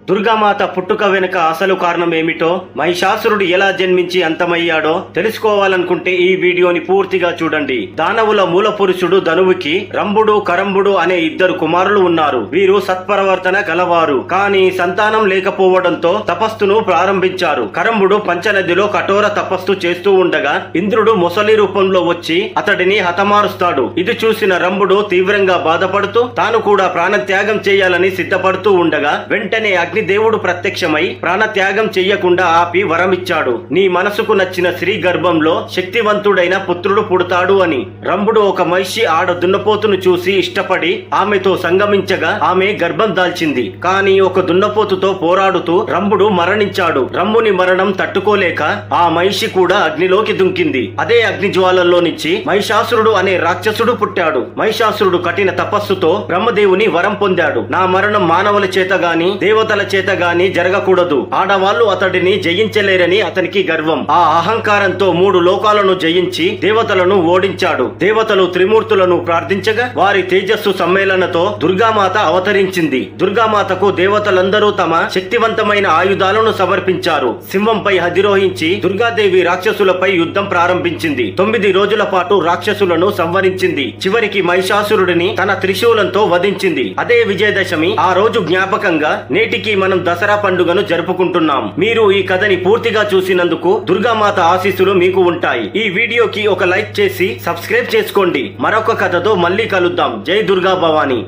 దుర్గామాత పుట్టుక వెనుక అసలు కారణం ఏమిటో, మహిషాసురుడు ఎలా జన్మించి అంతమయ్యాడో తెలుసుకోవాలనుకుంటే ఈ వీడియోని పూర్తిగా చూడండి. దానవుల మూల పురుషుడు ధనువుకి రంభుడు, కరంభుడు అనే ఇద్దరు కుమారులు ఉన్నారు. వీరు సత్ప్రవర్తన గలవారు, కానీ సంతానం లేకపోవడంతో తపస్సును ప్రారంభించారు. కరంభుడు పంచనదిలో కఠోర తపస్సు చేస్తూ ఉండగా ఇంద్రుడు మొసలి రూపంలో వచ్చి అతడిని హతమారుస్తాడు. ఇది చూసిన రంభుడు తీవ్రంగా బాధపడుతూ తాను కూడా ప్రాణత్యాగం చేయాలని సిద్ధపడుతూ ఉండగా వెంటనే అగ్నిదేవుడు ప్రత్యక్షమై ప్రాణత్యాగం చెయ్యకుండా ఆపి వరమిచ్చాడు. నీ మనసుకు నచ్చిన స్త్రీ గర్భంలో శక్తివంతుడైన పుత్రుడు పుడతాడు అని. రంభుడు ఒక మహిషి ఆడ దున్నపోతును చూసి ఇష్టపడి ఆమెతో సంగమించగా ఆమె గర్భం దాల్చింది. కానీ ఒక దున్నపోతుతో పోరాడుతూ రంభుడు మరణించాడు. రంభుని మరణం తట్టుకోలేక ఆ మహిషి కూడా అగ్నిలోకి దుంకింది. అదే అగ్ని జ్వాలల్లో నుంచి మహిషాసురుడు అనే రాక్షసుడు పుట్టాడు. మహిషాసురుడు కఠిన తపస్సుతో బ్రహ్మదేవుని వరం పొందాడు. నా మరణం మానవుల చేత గాని దేవతల చేత గాని జరగకూడదు. ఆడవాళ్లు అతడిని జయించలేరని అతనికి గర్వం. ఆ అహంకారంతో 3 లోకాలను జయించి దేవతలను ఓడించాడు. దేవతలు త్రిమూర్తులను ప్రార్థించగా వారి తేజస్సు సమ్మేళనతో దుర్గామాత అవతరించింది. దుర్గామాతకు దేవతలందరూ తమ శక్తివంతమైన ఆయుధాలను సమర్పించారు. సింహంపై అధిరోహించి దుర్గాదేవి రాక్షసులపై యుద్ధం ప్రారంభించింది. 9 రోజుల పాటు రాక్షసులను సంహరించింది. చివరికి మహిషాసురుడిని తన త్రిశూలంతో వధించింది. అదే విజయదశమి. ఆ రోజు జ్ఞాపకంగా నేటికి మనం దసరా పండుగను జరుపుకుంటున్నాం. మీరు ఈ కథని పూర్తిగా చూసినందుకు దుర్గామాత ఆశీస్సులు మీకు ఉంటాయి. ఈ వీడియోకి ఒక లైక్ చేసి సబ్స్క్రైబ్ చేసుకోండి. మరొక కథతో మళ్ళీ కలుద్దాం. జై దుర్గా భవాని.